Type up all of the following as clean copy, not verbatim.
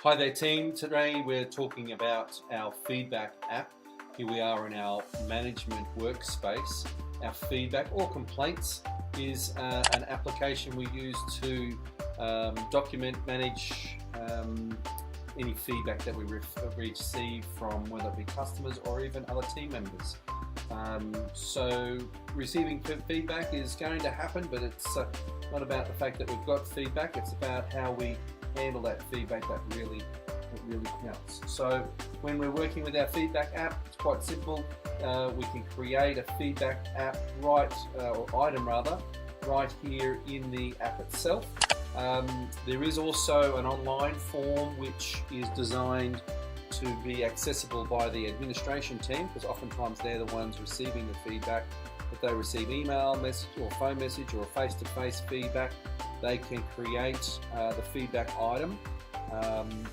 Hi there team, today we're talking about our feedback app. Here we are in our management workspace. Our feedback or complaints is an application we use to document, manage any feedback that we receive from whether it be customers or even other team members. So receiving feedback is going to happen, but it's not about the fact that we've got feedback, it's about how we handle that feedback that really counts. So when we're working with our feedback app, it's quite simple. We can create a feedback app or item right here in the app itself. There is also an online form which is designed to be accessible by the administration team, because oftentimes they're the ones receiving the feedback. If they receive email, message or phone message or face-to-face feedback, they can create the feedback item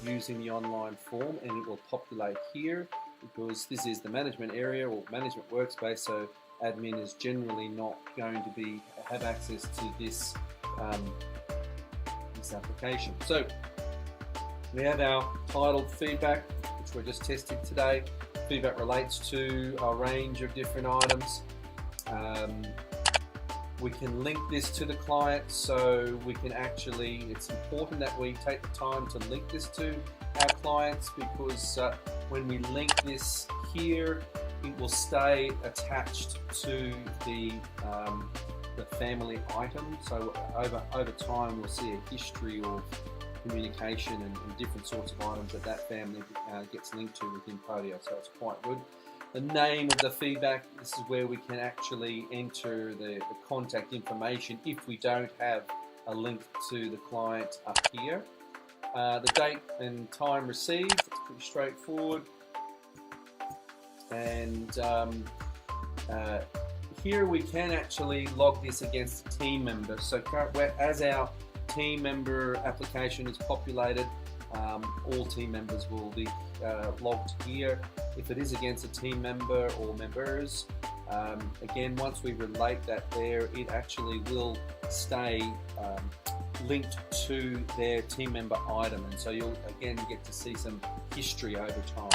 using the online form, and it will populate here because this is the management area or management workspace, so admin is generally not going to have access to this application. So we have our titled feedback, which we're just testing today. Feedback relates to a range of different items. We can link this to the client, so we can it's important that we take the time to link this to our clients, because when we link this here, it will stay attached to the family item. So over time we'll see a history of communication and different sorts of items that family gets linked to within Podio, so it's quite good. The name of the feedback, this is where we can actually enter the contact information if we don't have a link to the client up here. The date and time received, it's pretty straightforward. And here we can actually log this against a team member. So as our team member application is populated, all team members will be logged here. If it is against a team member or members, again, once we relate that there, it actually will stay linked to their team member item, and so you'll again get to see some history over time.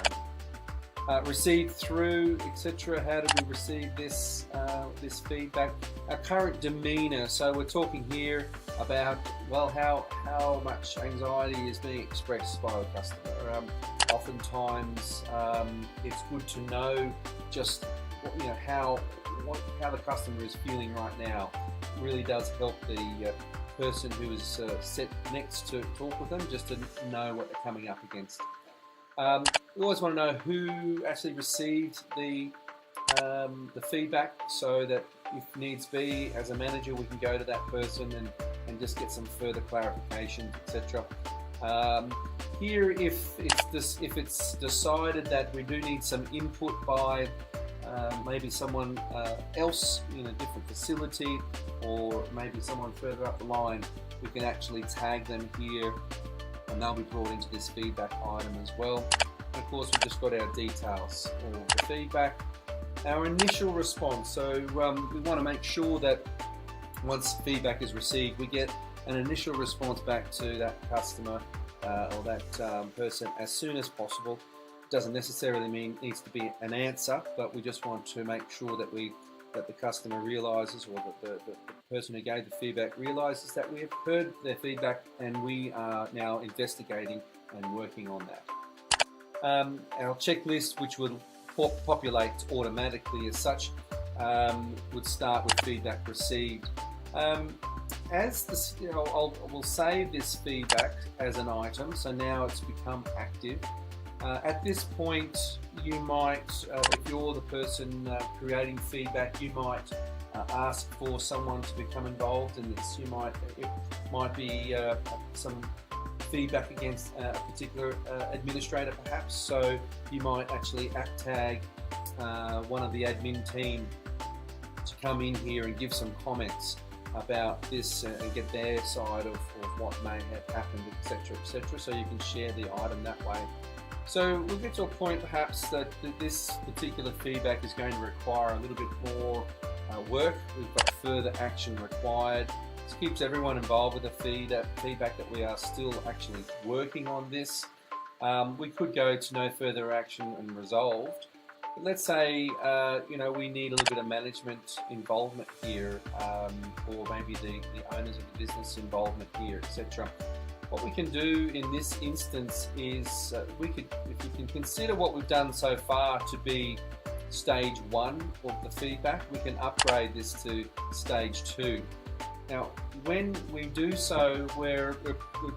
Received through, etc. How do we receive this feedback? Our current demeanor. So we're talking here about, well, how much anxiety is being expressed by the customer. Oftentimes, it's good to know just how the customer is feeling right now. It really does help the person who is set next to talk with them, just to know what they're coming up against. We always want to know who actually received the feedback, so that if needs be, as a manager, we can go to that person and just get some further clarifications, etc. Here, if it's decided that we do need some input by maybe someone else in a different facility, or maybe someone further up the line, we can actually tag them here, and they'll be brought into this feedback item as well. And of course, we've just got our details for the feedback. Our initial response, so we want to make sure that once feedback is received, we get an initial response back to that customer or that person as soon as possible. It doesn't necessarily mean it needs to be an answer, but we just want to make sure that the customer realizes, or that the person who gave the feedback realizes that we have heard their feedback and we are now investigating and working on that. Our checklist, which will populate automatically as such, would start with feedback received. We'll save this feedback as an item, so now it's become active. At this point, you might, if you're the person creating feedback, you might ask for someone to become involved in this. It might be some feedback against a particular administrator, perhaps. So you might actually tag one of the admin team to come in here and give some comments about this and get their side of what may have happened, etc., etc. So you can share the item that way. So we'll get to a point perhaps that this particular feedback is going to require a little bit more work. We've got further action required. This keeps everyone involved with the feedback that we are still actually working on this. We could go to no further action and resolved. But let's say we need a little bit of management involvement here, or maybe the owners of the business involvement here, etc. What we can do in this instance is if you can consider what we've done so far to be stage 1 of the feedback, we can upgrade this to stage 2. Now, when we do so, we're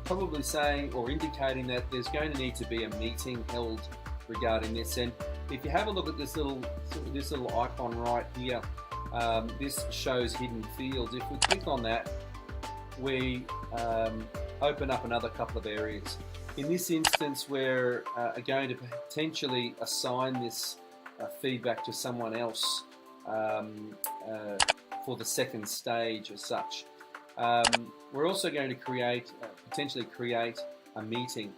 probably saying or indicating that there's going to need to be a meeting held regarding this. And if you have a look at this little icon right here, this shows hidden fields. If we click on that, we open up another couple of areas. In this instance, we're going to potentially assign this feedback to someone else for the second stage as such. We're also going to potentially create a meeting.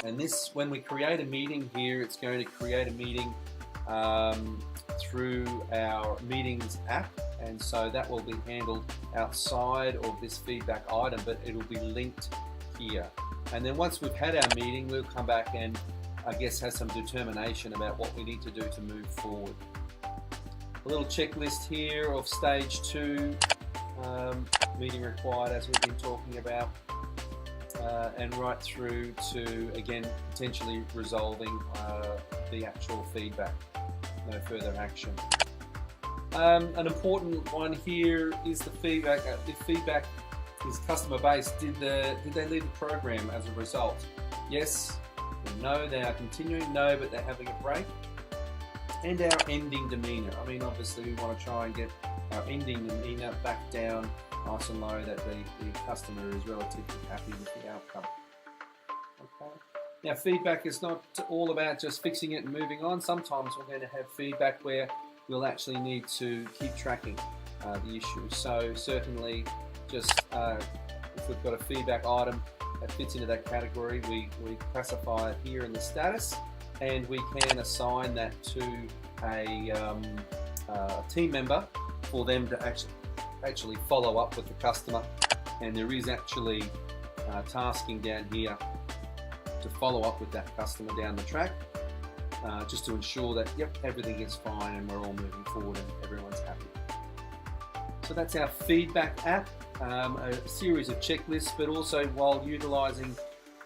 And this, when we create a meeting here, it's going to create a meeting through our meetings app, and so that will be handled outside of this feedback item, but it will be linked here. And then once we've had our meeting, we'll come back and I guess have some determination about what we need to do to move forward. A little checklist here of stage 2, meeting required, as we've been talking about, and right through to, again, potentially resolving the actual feedback, no further action. An important one here is the feedback. If feedback is customer based, did they leave the program as a result? Yes, no, they are continuing, no, but they're having a break. And our ending demeanour. I mean, obviously we want to try and get our ending demeanour back down nice and low, that the customer is relatively happy with the outcome. Okay. Now, feedback is not all about just fixing it and moving on. Sometimes we're going to have feedback where we'll actually need to keep tracking the issue. So certainly, just if we've got a feedback item that fits into that category, we classify it here in the status, and we can assign that to a team member for them to actually follow up with the customer. And there is actually tasking down here to follow up with that customer down the track, just to ensure that, yep, everything is fine and we're all moving forward and everyone's happy. So that's our feedback app, a series of checklists, but also while utilizing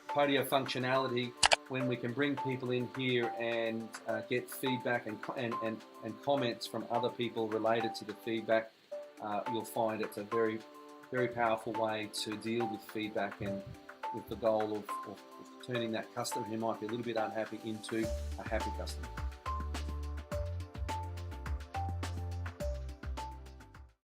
Podio functionality, when we can bring people in here and get feedback and comments from other people related to the feedback, you'll find it's a very, very powerful way to deal with feedback, and with the goal of turning that customer who might be a little bit unhappy into a happy customer.